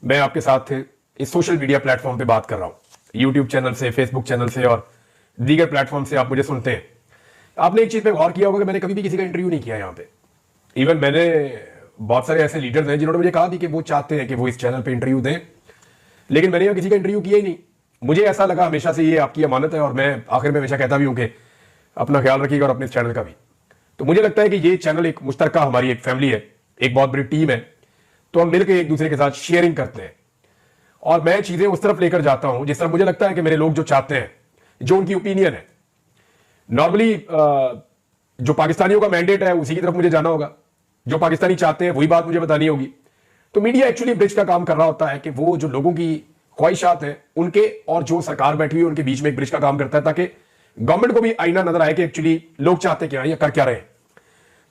मैं आपके साथ इस सोशल मीडिया प्लेटफॉर्म पे बात कर रहा हूँ, यूट्यूब चैनल से, फेसबुक चैनल से और दीगर प्लेटफॉर्म से आप मुझे सुनते हैं। आपने एक चीज पे गौर किया होगा कि मैंने कभी भी किसी का इंटरव्यू नहीं किया यहाँ पे। इवन मैंने बहुत सारे ऐसे लीडर्स हैं जिन्होंने मुझे कहा भी कि वो चाहते हैं कि वो इस चैनल पे इंटरव्यू दें, लेकिन मैंने यहाँ किसी का इंटरव्यू किया ही नहीं। मुझे ऐसा लगा हमेशा से ये आपकी अमानत है और मैं आखिर में हमेशा कहता भी हूँ कि अपना ख्याल रखिएगा और अपने इस चैनल का भी। तो मुझे लगता है कि ये चैनल एक मुश्तरका हमारी एक फैमिली है, एक बहुत बड़ी टीम है, तो हम मिलकर एक दूसरे के साथ शेयरिंग करते हैं और मैं चीजें उस तरफ लेकर जाता हूं जिस तरफ मुझे लगता है कि मेरे लोग जो चाहते हैं, जो उनकी ओपिनियन है। नॉर्मली जो पाकिस्तानियों का मैंडेट है उसी की तरफ मुझे जाना होगा, जो पाकिस्तानी चाहते हैं वही बात मुझे बतानी होगी। तो मीडिया एक्चुअली ब्रिज का काम कर रहा होता है कि वो जो लोगों की ख्वाहिशात हैं उनके और जो सरकार बैठी हुई है उनके बीच में एक ब्रिज का काम करता है, ताकि गवर्नमेंट को भी आईना नजर आए कि एक्चुअली लोग चाहते क्या है या कर क्या रहे हैं।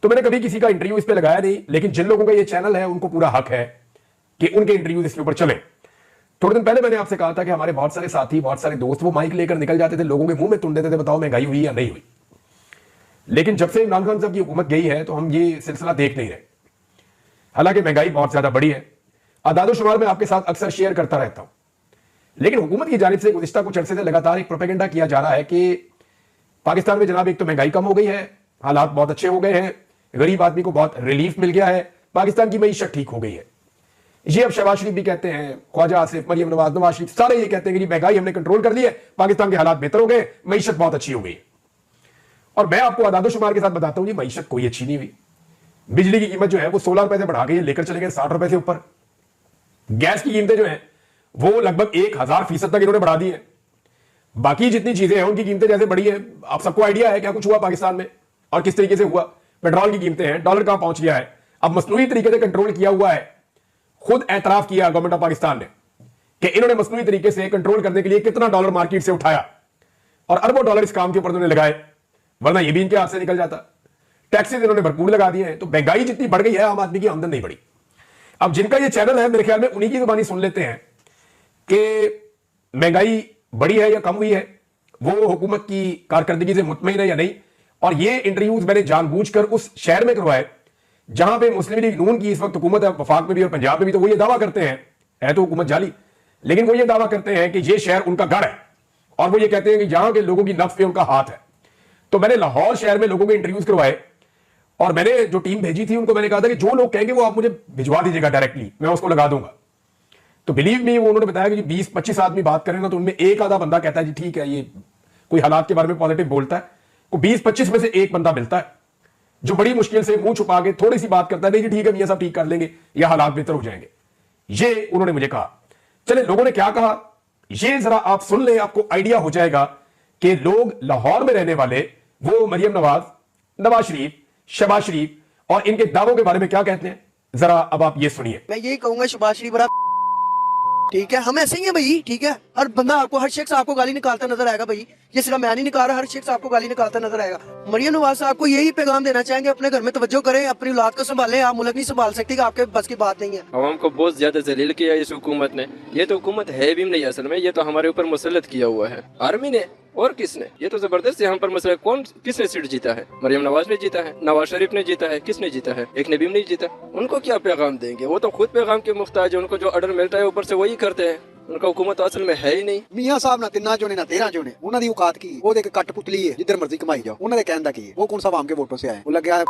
तो मैंने कभी किसी का इंटरव्यू इस पे लगाया नहीं, लेकिन जिन लोगों का ये चैनल है उनको पूरा हक है कि उनके इंटरव्यू इसके ऊपर चले। थोड़े दिन पहले मैंने आपसे कहा था कि हमारे बहुत सारे साथी, बहुत सारे दोस्त वो माइक लेकर निकल जाते थे, लोगों के मुंह में तुन देते थे, बताओ महंगाई हुई या नहीं हुई। लेकिन जब से इमरान खान साहब की हुकूमत गई है तो हम ये सिलसिला देख नहीं रहे। हालांकि महंगाई बहुत ज्यादा बढ़ी है, आदादोशुमार में आपके साथ अक्सर शेयर करता रहता हूं, लेकिन हुकूमत की जानिब से गुज़िश्ता कुछ अरसे से लगातार एक प्रोपेगेंडा किया जा रहा है कि पाकिस्तान में जनाब एक तो महंगाई कम हो गई है, हालात बहुत अच्छे हो गए हैं, गरीब आदमी को बहुत रिलीफ मिल गया है, पाकिस्तान की मईशत ठीक हो गई है। ये अब शहबाज शरीफ भी कहते हैं, ख्वाजा आसिफ, मरियम नवाज शरीफ, सारे ये कहते हैं कि महंगाई हमने कंट्रोल कर ली है, पाकिस्तान के हालात बेहतर हो गए, मईशत बहुत अच्छी हो गई। और मैं आपको आदादोशुमार के साथ बताता हूं, मईशत कोई अच्छी नहीं हुई। बिजली की कीमत जो है वो 16 रुपए से बढ़ा के लेकर चले गए 60 रुपए से ऊपर। गैस की कीमतें जो है वो लगभग 1000% तक इन्होंने बढ़ा दी है। बाकी जितनी चीजें हैं उनकी कीमतें जैसे बढ़ी है, आप सबको आइडिया है क्या कुछ हुआ पाकिस्तान में और किस तरीके से हुआ। पेट्रोल की कीमतें हैं, डॉलर कहां पहुंच गया है, अब मसनूई तरीके से कंट्रोल किया हुआ है। खुद एतराफ किया गवर्नमेंट ऑफ पाकिस्तान ने कि इन्होंने मसनूई तरीके से कंट्रोल करने के लिए कितना डॉलर मार्केट से उठाया और अरबों डॉलर इस काम के ऊपर उन्होंने लगाए, वरना ये भी इनके हाथ से निकल जाता। टैक्सेस इन्होंने भरपूर लगा दिए हैं, तो महंगाई जितनी बढ़ गई है आम आदमी की आमदन नहीं बढ़ी। अब जिनका ये चैनल है मेरे ख्याल में उन्हीं की जुबानी सुन लेते हैं कि महंगाई बढ़ी है या कम हुई है, वो हुकूमत की कारकर्दगी से मुतमईन है या नहीं। और ये इंटरव्यूज मैंने जानबूझकर उस शहर में करवाए जहां पे मुस्लिम लीग नून की इस वक्त हुकूमत है, वफाक में भी और पंजाब में भी। तो वो ये दावा करते हैं, है तो हुकूमत जाली, लेकिन वो ये दावा करते हैं कि ये शहर उनका गढ़ है और वो ये कहते हैं कि यहां के लोगों की नफ्स पे उनका हाथ है। तो मैंने लाहौर शहर में लोगों के इंटरव्यूज करवाए और मैंने जो टीम भेजी थी उनको मैंने कहा था कि जो लोग कहेंगे वो आप मुझे भिजवा दीजिएगा डायरेक्टली, मैं उसको लगा दूंगा। तो बिलीव मी, वो उन्होंने बताया कि 20-25 आदमी बात करें ना तो उनमें एक आधा बंदा कहता है जी ठीक है, ये कोई हालात के बारे में पॉजिटिव बोलता है। वो 20-25 में से एक बंदा मिलता है जो बड़ी मुश्किल से मुंह छुपा के थोड़ी सी बात करता है, नहीं जी ठीक है मियां साहब ठीक कर लेंगे या हालात बेहतर हो जाएंगे। ये उन्होंने मुझे कहा। चले लोगों ने क्या कहा ये जरा आप सुन ले, आपको आइडिया हो जाएगा कि लोग लाहौर में रहने वाले वो मरियम नवाज, नवाज शरीफ, शहबाज शरीफ और इनके दावों के बारे में क्या कहते हैं। जरा अब आप ये सुनिए। मैं यही कहूंगा शहबाज शरीफ बड़ा ठीक है, हम ऐसे ही हैं भाई, ठीक है। हर बंदा आपको, हर शख्स आपको गाली निकालता नजर आएगा भाई, ये सिर्फ मैं नहीं निकाल रहा, हर शख्स आपको गाली निकालता नजर आएगा। मरियम नवाज साहब को यही पैगाम देना चाहेंगे, अपने घर में तवज्जो करें, अपनी औलाद को संभालें। आप मुल्क नहीं संभाल सकती, आपके बस की बात नहीं है। आवाम को बहुत ज्यादा जलील किया इस हुकूमत ने। ये तो हुकूमत है भी नहीं असल में, ये तो हमारे ऊपर मुसल्लत किया हुआ है आर्मी ने और किसने। ये तो जबरदस्त यहाँ पर मसला, कौन किसने सीट जीता है? मरियम नवाज ने जीता है, नवाज शरीफ ने जीता है, किसने जीता है? एक ने भी नहीं जीता। उनको क्या पैगाम देंगे? वो तो खुद पैगाम के मुख्ताज है, उनको जो ऑर्डर मिलता है ऊपर से वही करते हैं। उनका हुकूमत असल में है ही नहीं। मियां साहब ना 3 चुने ना 13 चुने, उन्होंने दी औकात की वो देख कठपुतली है जिधर मर्जी कमाई जाओ। उन्होंने कहना की वो कौन सा आवाम के वोटों से आए, वो लगे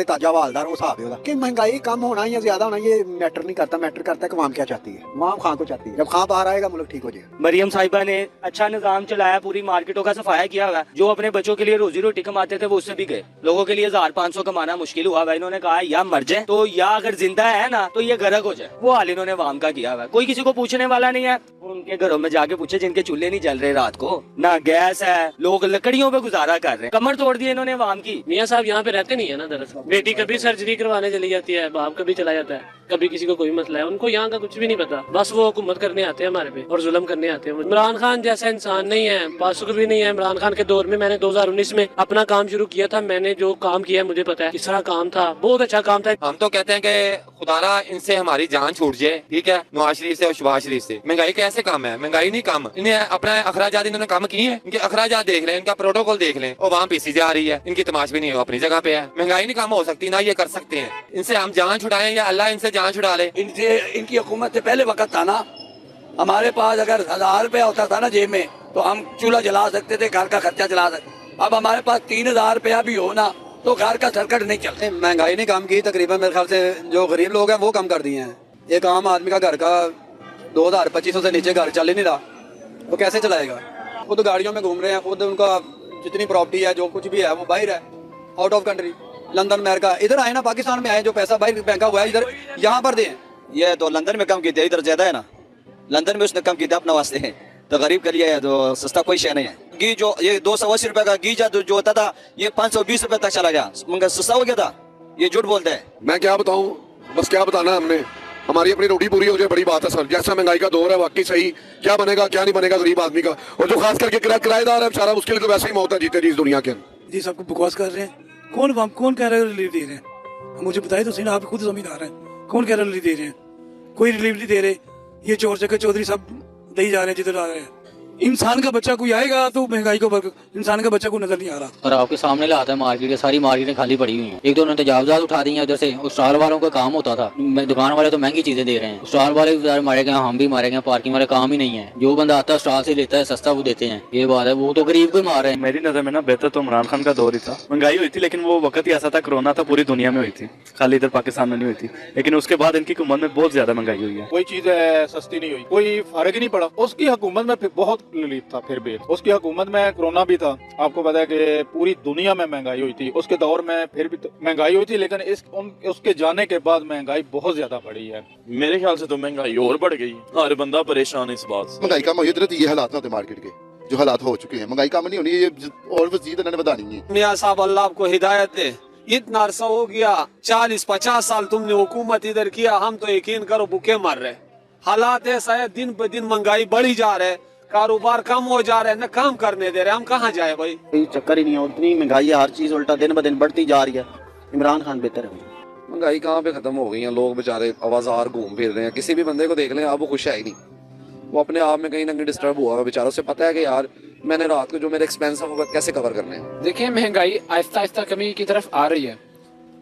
ताजा वालदार वो हिसाब है कि महंगाई कम होना या ज्यादा होना ये मैटर नहीं करता। मैटर करता है कि आवाम क्या चाहती है, आवाम खां को चाहती है। जब खां बाहर आएगा मुल्क ठीक हो जाएगा। मरियम साहिबा ने अच्छा निजाम चलाया, पूरी मार्केटों का सफाया किया हुआ। जो अपने बच्चों के लिए रोजी रोटी कमाते थे वो उससे भी गए। लोगों के लिए 1500 कमाना मुश्किल हुआ है। इन्होंने कहा या मर जाए तो या अगर जिंदा है ना तो ये गरक हो जाए। वो हाल इन्होंने वाम का किया हुआ। कोई किसी को पूछने वाला नहीं है। उनके घरों में जाके पूछे जिनके चूल्हे नहीं जल रहे रात को, ना गैस है, लोग लकड़ियों पे गुजारा कर रहे हैं। कमर तोड़ दी इन्होंने वाम की। मियां साहब यहाँ पे रहते नहीं है ना, दरअसल बेटी कभी सर्जरी करवाने चली जाती है, बाप कभी चला जाता है, कभी किसी को कोई मसला है, उनको यहाँ का कुछ भी नहीं पता। बस वो हुकूमत करने आते हैं हमारे पे और जुल्म करने आते हैं। इमरान खान जैसा इंसान नहीं है, पासुक भी नहीं है। इमरान खान के दौर में मैंने 2019 में अपना काम शुरू किया था। मैंने जो काम किया मुझे पता है किस तरह काम था, बहुत अच्छा काम था। हम तो कहते हैं कि खुदारा इनसे हमारी जान छूट जाए, ठीक है, नवाज शरीफ से और शहबाज शरीफ से। महंगाई कैसे कम है? महंगाई नहीं कम, इन्हें अपना अखराजात इन्होंने कम किए हैं। इनके अखराजात देख लें, इनका प्रोटोकॉल देख लें, और वहाँ पीसी जा रही है, इनकी तमाश भी नहीं है, अपनी जगह पे है। महंगाई नहीं कम हो सकती, ना ये कर सकते हैं। इनसे हम जान छुड़ाएं या अल्लाह इनसे जान छुड़ा ले। इनसे इनकी हुकूमत से पहले वक्त था ना, हमारे पास अगर 1000 रुपया होता था ना जेब में तो हम चूल्हा जला सकते थे, घर का खर्चा चला सकते। अब हमारे पास 3000 रुपया भी हो ना तो घर का सर्कट नहीं चलता। महंगाई ने कम की, तकरीबन मेरे ख्याल से जो गरीब लोग हैं वो कम कर दिए हैं। एक आम आदमी का घर का 2200 से नीचे घर चल ही नहीं रहा, वो कैसे चलाएगा? खुद गाड़ियों में घूम रहे हैं, खुद उनका जितनी प्रॉपर्टी है जो कुछ भी है वो बाहर है, out of country, London America. इधर आए ना, पाकिस्तान में आए, जो पैसा बाहर फेंका हुआ है इधर यहाँ पर दें। ये तो लंदन में कम किया, इधर ज्यादा है ना, लंदन में उसने कम किया अपने वास्ते है, तो गरीब के लिए है तो सस्ता कोई शय नहीं है। घी जो ये 280 रुपए का घी जो होता था ये 520 रुपए तक चला गया, मगर सस्ता हो गया था, ये झूठ बोलते हैं। मैं क्या बताऊं, बस क्या बताना हमने, हमारी अपनी रोटी पूरी हो जाए बड़ी बात है सर। जैसा महंगाई का दौर है वाकई सही, क्या बनेगा क्या नहीं बनेगा गरीब आदमी का, और जो खास करके किराएदार है बेचारा, उसके लिए तो वैसे ही मौत है जीते जी इस दुनिया के अंदर। जी सबको बकवास कर रहे हैं, कौन कह रहा है रिलीफ दे रहे हैं? मुझे बताइए तो सही ना, आप खुद जमींदार हैं, कौन कह रहा है रिलीफ दे रहे हैं? कोई रिलीफ नहीं दे रहे। ये चोर चक्कर चौधरी सब दे जा रहे हैं जिधर आ रहे हैं। इंसान का बच्चा कोई आएगा तो महंगाई को इंसान का बच्चा को नजर नहीं आ रहा। और आपके सामने लाता है मार्केट, सारी मार्केटें खाली पड़ी हुई हैं। एक दो उन्होंने तजावजात उठा दी हैं उधर से, उस स्टॉल वालों का काम होता था, दुकान वाले तो महंगी चीजें दे रहे हैं, स्टॉल वाले भी मारे गए, हम भी मारे गए, पार्किंग वाले काम ही नहीं है। जो बंदा आता है स्टॉल से लेता है सस्ता वो देते हैं, ये बात है, वो तो गरीब को मार रहे हैं। मेरी नजर में ना बेहतर तो इमरान खान का दौर ही था। महंगाई हुई थी लेकिन वो वक्त ही ऐसा था, कोरोना था, पूरी दुनिया में हुई थी, खाली इधर पाकिस्तान में नहीं हुई थी। लेकिन उसके बाद इनकी हुकूमत में बहुत ज्यादा महंगाई हुई है। कोई चीज सस्ती नहीं हुई, कोई फर्क ही नहीं पड़ा। उसकी हुकूमत में बहुत रिलीफ था, फिर भी उसकी हुकूमत में कोरोना भी था। आपको पता है कि पूरी दुनिया में महंगाई हुई थी, उसके दौर में फिर भी तो महंगाई हुई थी, लेकिन उसके जाने के बाद महंगाई बहुत ज्यादा बढ़ी है। मेरे ख्याल से तो महंगाई और बढ़ गई, हर बंदा परेशान है इस बात से। महंगाई कम हुई तो ये हालात ना होते मार्केट के, जो हालात हो चुके हैं। महंगाई कम नहीं होनी, ये और मजीद इन्होंने बतानी है। मियां साहब अल्लाह आपको हिदायत दे, इतना अरसा हो गया, 40-50 साल तुमने हुकूमत इधर किया, हम तो यकीन करो भूखे मर रहे। हालात ऐसा है, दिन ब दिन महंगाई बढ़ी जा रहा है, कारोबार कम हो जा रहा है, न काम करने दे रहे, हम कहाँ जाए भाई? चक्कर ही नहीं है, उतनी महंगाई है, हर चीज उल्टा दिन ब दिन बढ़ती जा रही है। इमरान खान बेहतर है। महंगाई कहाँ पे खत्म हो गई है, लोग बेचारे आवाजार घूम फिर रहे हैं। किसी भी बंदे को देख लें आप, वो खुश है ही नहीं, वो अपने आप में कहीं ना कहीं डिस्टर्ब हुआ है बेचारा। उसे पता है कि यार मैंने रात को जो मेरे एक्सपेंस है वो कैसे कवर करने हैं। देखिए महंगाई आहिस्ता आहिस्ता कमी की तरफ आ रही है,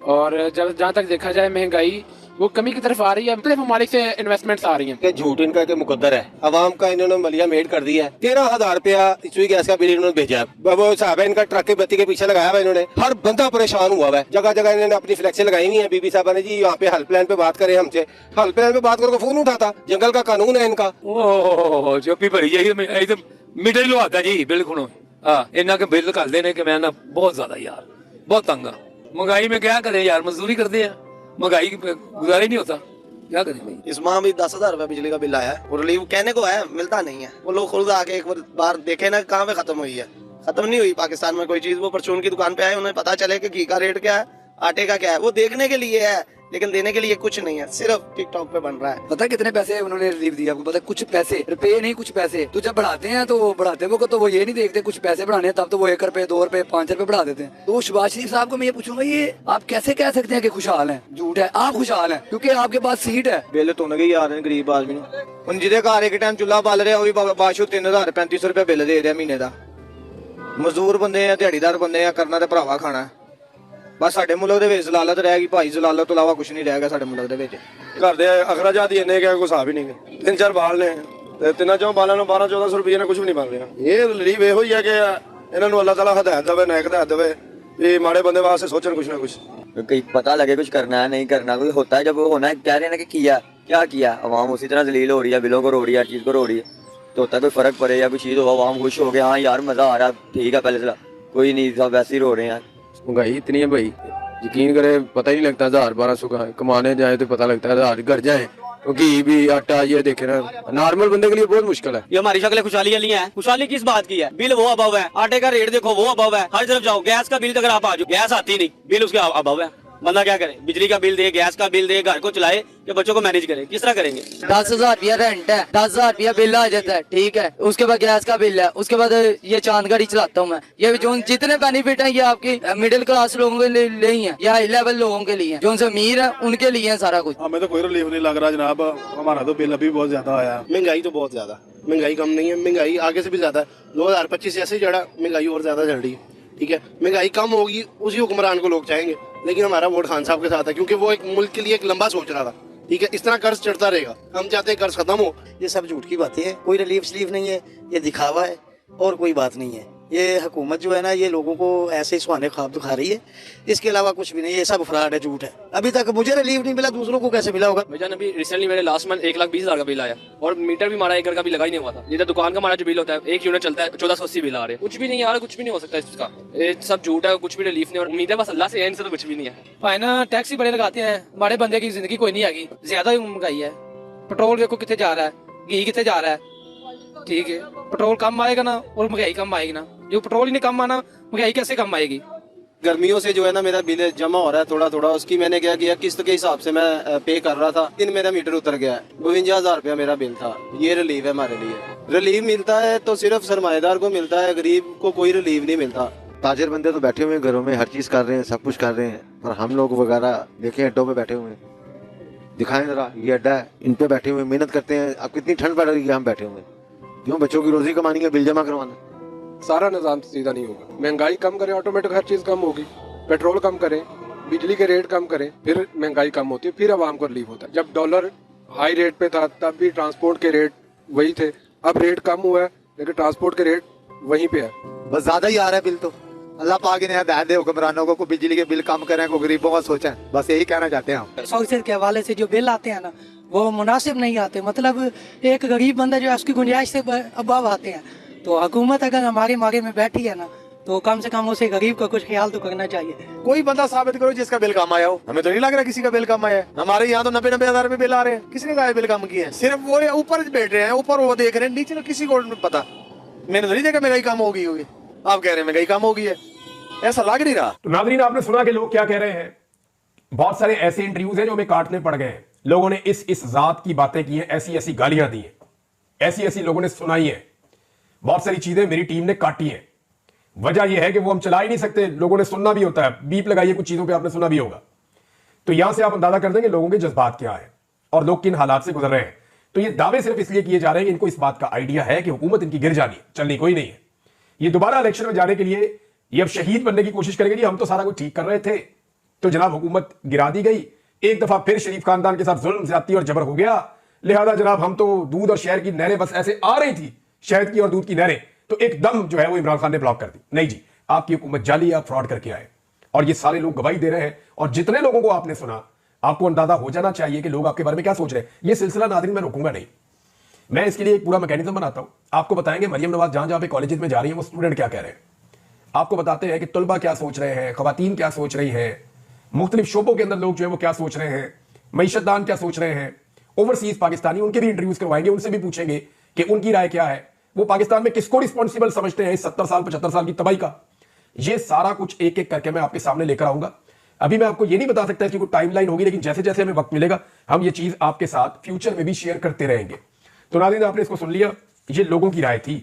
और जहाँ तक देखा जाए महंगाई वो कमी की तरफ आ रही है, मतलब हमारी से इन्वेस्टमेंट्स आ रही हैं। झूठ इनका के मुकद्दर है, अवाम का इन्होंने मलिया मेड कर दिया है। 13,000 रुपया रसोई गैस का बिल इन्होंने भेजा है। वो साहब है इनका ट्रक की बत्ती के पीछे लगाया हुआ इन्होंने, हर बंदा परेशान हुआ है। जगह जगह इन्होंने अपनी फ्लेक्सें लगाई हुई है। बीबी साहब ने जी यहाँ पे हेल्पलाइन पे बात करे हमसे, हेल्पलाइन पे बात करके फोन उठाता, जंगल का कानून है इनका। चुप्पी भरी जाइए, मिडिल लो आता जी बिल्कुल। इन्ना के बिल कर देने के मैं ना बहुत ज्यादा यार, बहुत तंग। महंगाई में क्या करे यार, मजदूरी करते हैं, महंगाई गुजारा ही नहीं होता, क्या करें भाई। इस माह भी 10,000 रुपया बिजली का बिल आया है, और रिलीफ कहने को है, मिलता नहीं है। वो लोग खुद आके एक बार देखे ना कहाँ पे खत्म हुई है। खत्म नहीं हुई पाकिस्तान में कोई चीज। वो परचून की दुकान पे आए, उन्हें पता चले कि घी का रेट क्या है, आटे का क्या है, वो देखने के लिए है, लेकिन देने के लिए कुछ नहीं है, सिर्फ टिकटॉक पे बन रहा है। पता है कितने पैसे उन्होंने रिलीफ दिया आपको पता है? कुछ पैसे, रुपए नहीं, कुछ पैसे। तो जब बढ़ाते हैं तो बढ़ाते वो तो वो ये नहीं देखते कुछ पैसे बढ़ाने हैं, तब तो वो 1 रुपए 2 रुपए 5 रुपए बढ़ा देते हैं। तो शहबाज शरीफ साहब को मैं ये पूछूंगा, ये आप कैसे कह सकते हैं कि खुशहाल हैं? झूठ है, आप खुशहाल हैं क्योंकि आपके पास सीट है। बिल तो नहीं आ रहे गरीब आदमी ਹੁਣ ਜਿਹਦੇ ਘਰ ਇੱਕ ਟਾਈਮ ਚੁੱਲ੍ਹਾ ਬਾਲ ਰਿਹਾ ਉਹ ਵੀ ਬਾਸ਼ੂ 3035 ਰੁਪਏ ਬਿੱਲ ਦੇ ਰਿਹਾ ਮਹੀਨੇ ਦਾ। ਮਜ਼ਦੂਰ ਬੰਦੇ ਆ, ਦਿਹਾੜੀਦਾਰ ਬੰਦੇ ਆ, ਕਰਨਾ ਤੇ ਭਰਾਵਾ ਖਾਣਾ। ਬਸ ਸਾਡੇ ਮੁਲਕ ਦੇ ਵਿੱਚ ਜ਼ਲਾਲਤ ਰਹਿ ਗਈ ਭਾਈ, ਜ਼ਲਾਲਤ ਤੋਂ ਇਲਾਵਾ ਕੁਝ ਨਹੀਂ ਰਹਿ ਗਿਆ ਸਾਡੇ ਮੁਲਕ ਦੇ ਵਿੱਚ। ਘਰ ਦੇ ਅਖਰਾਜਾਤ ਹੀ ਇੰਨੇ ਕਿ ਕੋਈ ਹਿਸਾਬ ਹੀ ਨਹੀਂ। 3-4 ਬਾਲ ਨੇ ਤੇ ਤਿੰਨਾਂ ਚੋਂ ਬਾਲਾਂ ਨੂੰ 12-1400 ਰੁਪਏ ਨਾਲ ਕੁਝ ਵੀ ਨਹੀਂ ਬਣ ਰਿਹਾ। ਇਹ ਰਿਲੀਫ ਇਹੋ ਹੀ ਹੈ ਕਿ ਇਹਨਾਂ ਨੂੰ ਅੱਲਾਹ ਤਾਲਾ ਹਦਾਇਤ ਦੇਵੇ, ਨੇਕ ਹਦਾਇਤ ਦੇਵੇ, ये माड़े बंदे वास्ते सोचन कुछ ना कुछ, कहीं पता लगे कुछ करना है नहीं करना। कोई होता है जब वो होना है, कह रहे हैं ना कि किया क्या किया, अवाम उसी तरह जलील हो रही है, बिलों को रो रही है, हर चीज को रो रही है। तो होता है कोई फर्क पड़े या कोई चीज हो, अवाम खुश हो गया, हाँ यार मजा आ रहा है, ठीक है, पहले से कोई नहीं, सब वैसे ही रो रहे हैं। महंगाई इतनी है भाई, यकीन करे पता ही नहीं लगता। 1000-1200 का कमाने जाए तो पता लगता है 1000 घर जाए, क्योंकि भी आटा ये देखे ना, नॉर्मल बंदे के लिए बहुत मुश्किल है। ये हमारी शक्ल खुशहाली वाली है। खुशहाली किस बात की है? बिल वो अभाव है, आटे का रेट देखो वो अभाव है, हर तरफ जाओ गैस का बिल अगर आप आ जाओ, गैस आती नहीं, बिल उसके अभाव है। बंदा क्या करे, बिजली का बिल दे, गैस का बिल दे, घर को चलाए या बच्चों को मैनेज करे, किस तरह करेंगे? 10,000 रुपया रेंट है, 10,000 रुपया बिल आ जाता है, ठीक है। उसके बाद गैस का बिल है, उसके बाद ये चांद गाड़ी चलाता हूँ मैं। ये जो जितने बेनिफिट है ये आपकी मिडिल क्लास लोगों के लिए ही है, या हाई लेवल लोगों के लिए, जो उनसे अमीर है उनके लिए है सारा कुछ। हमें तो कोई रिलीफ नहीं लग रहा जनाब, हमारा तो बिल अभी बहुत ज्यादा आया। महंगाई तो बहुत ज्यादा, महंगाई कम नहीं है, महंगाई आगे से भी ज्यादा है। 2025 ऐसे ही चढ़ा, महंगाई और ज्यादा चढ़ रही है। ठीक है, महंगाई कम होगी उसी हुक्मरान को लोग चाहेंगे, लेकिन हमारा वोट खान साहब के साथ है, क्योंकि वो एक मुल्क के लिए एक लंबा सोच रहा था। ठीक है, इस तरह कर्ज चढ़ता रहेगा। हम चाहते हैं कर्ज खत्म हो। ये सब झूठ की बातें हैं, कोई रिलीफ स्लीफ नहीं है, ये दिखावा है और कोई बात नहीं है। ये हुकूमत जो है ना, ये लोगों को ऐसे ही सुहाने ख्वाब दिखा रही है, इसके अलावा कुछ भी नहीं। ये सब फ्रॉड है, झूठ है। अभी तक मुझे रिलीफ नहीं मिला, दूसरों को कैसे मिला होगा? भाईजान अभी रिसेंटली मेरे लास्ट मंथ 1,20,000 का बिल आया और मीटर भी मारा, एक घर का भी लगा ही नहीं हुआ था। जिधर दुकान का हमारा जो बिल होता है, एक यूनिट चलता है, 1480 बिल आ रहे हैं। कुछ भी नहीं आ रहा, कुछ भी नहीं हो सकता इसका। ये सब झूठ है, कुछ भी रिलीफ नहीं। और उम्मीद है बस अल्लाह से, इनसे तो कुछ भी नहीं है। फाइना टैक्स ही बड़े लगाते हैं, हमारे बंदे की जिंदगी कोई नहीं आएगी। ज्यादा ही महंगाई है। पेट्रोल देखो कितने जा रहा है, घी कितने जा रहा है। ठीक है, पेट्रोल कम आएगा ना और महंगाई कम आएगी ना। जो पेट्रोल ही नहीं कम आना, महंगाई कैसे कम आएगी? गर्मियों से जो है ना मेरा बिल जमा हो रहा है थोड़ा थोड़ा, उसकी मैंने क्या किया, किस्त के हिसाब से मैं पे कर रहा था। दिन मेरा मीटर उतर गया है, 52,000 रुपया मेरा बिल था। ये रिलीफ है हमारे लिए। रिलीफ मिलता है तो सिर्फ सरमाएदार को मिलता है, गरीब को कोई रिलीफ नहीं मिलता। ताजिर बंदे तो बैठे हुए हैं घरों में, हर चीज कर रहे हैं, सब कुछ कर रहे हैं, पर हम लोग वगैरह देखें अड्डों पे बैठे हुए हैं। दिखाएं जरा, ये अड्डा है, इन पे बैठे हुए मेहनत करते हैं। अब कितनी ठंड पड़ रही है, हम बैठे हुए हैं क्यों? बच्चों की रोजी कमानी है, बिल जमा करवाना। सारा निज़ाम सीधा नहीं होगा। महंगाई कम करें, ऑटोमेटिक हर चीज़ कम होगी। पेट्रोल कम करें, बिजली के रेट कम करें, फिर महंगाई कम होती है, फिर आवाम को रिलीफ होता है। जब डॉलर हाई रेट पे था तब भी ट्रांसपोर्ट के रेट वही थे। अब रेट कम हुआ है लेकिन ट्रांसपोर्ट के रेट वहीं पे है। बस ज्यादा ही आ रहा है बिल तो। अल्लाह पाक ने हिदायत दे हुक्मरानों को बिजली के बिल कम करें, को गरीबों का सोचें। बस यही कहना चाहते हैं हम। फीसद के हवाले से जो बिल आते हैं ना, वो मुनासिब नहीं आते। मतलब एक गरीब बंदा जो है उसकी गुंजाइश से अबाव आते हैं। तो हुकूमत अगर हमारे मारे में बैठी है ना, तो कम से कम उसे गरीब का कुछ ख्याल तो करना चाहिए। कोई बंदा साबित करो जिसका बिल कम आया हो। हमें तो नहीं लग रहा किसी का बिल कम आया है। हमारे यहाँ तो 90-90 हजार रुपए बिल आ रहे हैं। किसने कहा बिल कम किया है? सिर्फ वो ऊपर बैठ रहे हैं, ऊपर वो देख रहे हैं, नीचे तो किसी को नहीं पता। मैंने तो नहीं देखा महंगाई कम हो गई होगी। आप कह रहे हैं महंगाई कम हो गई है, ऐसा लग नहीं रहा। तो नाज़रीन, आपने सुना कि लोग क्या कह रहे हैं। बहुत सारे ऐसे इंटरव्यूज हैं जो हमें काटने पड़ गए हैं। लोगों ने इस जात की बातें की हैं, ऐसी ऐसी गालियां दी हैं, ऐसी ऐसी लोगों ने सुनाई है। बहुत सारी चीजें मेरी टीम ने काटी हैं। वजह यह है कि वो हम चला ही नहीं सकते, लोगों ने सुनना भी होता है। बीप लगाइए कुछ चीजों पे, आपने सुना भी होगा। तो यहां से आप अंदाजा कर देंगे लोगों के जज्बात क्या है और लोग किन हालात से गुजर रहे हैं। तो ये दावे सिर्फ इसलिए किए जा रहे हैं कि इनको इस बात का आइडिया है कि हुकूमत इनकी गिर जानी, चलनी कोई नहीं है। ये दोबारा इलेक्शन में जाने के लिए ये अब शहीद बनने की कोशिश करेंगे। हम तो सारा कुछ ठीक कर रहे थे, तो जनाब हुकूमत गिरा दी गई। एक दफा फिर शरीफ खानदान के साथ जुल्म, ज्यादती और जबर हो गया। लिहाजा जनाब हम तो दूध और शहर की नहरें बस ऐसे आ रही थी, शहद की और दूध की नहरें, तो एकदम जो है वो इमरान खान ने ब्लॉक कर दी। नहीं जी, आपकी हुकूमत जाली, आप फ्रॉड करके आए। और ये सारे लोग गवाही दे रहे हैं। और जितने लोगों को आपने सुना, आपको अंदाजा हो जाना चाहिए कि लोग आपके बारे में क्या सोच रहे हैं। ये सिलसिला नाज़रीन मैं रोकूंगा नहीं, मैं इसके लिए एक पूरा मैकेनिज्म बनाता हूं। आपको बताएंगे मरियम नवाज जहां जहां पे कॉलेजेस में जा रही है वो स्टूडेंट क्या कह रहे हैं। आपको बताते हैं कि तलबा क्या सोच रहे हैं, खवातीन क्या सोच रही है, मुख्तलिफ शोबों के अंदर लोग जो है वो क्या सोच रहे हैं, मईशतदान क्या सोच रहे हैं, ओवरसीज पाकिस्तानी, उनके भी इंटरव्यूज करवाएंगे, उनसे भी पूछेंगे कि उनकी राय क्या है, वो पाकिस्तान में किसको रिस्पॉन्सिबल समझते हैं इस 70 साल 75 साल की तबाही का। ये सारा कुछ एक एक करके मैं आपके सामने लेकर आऊंगा। अभी मैं आपको ये नहीं बता सकता कि कोई टाइमलाइन होगी, लेकिन जैसे जैसे हमें वक्त मिलेगा हम ये चीज आपके साथ फ्यूचर में भी शेयर करते रहेंगे। तो नाज़रीन, आपने इसको सुन लिया, ये लोगों की राय थी।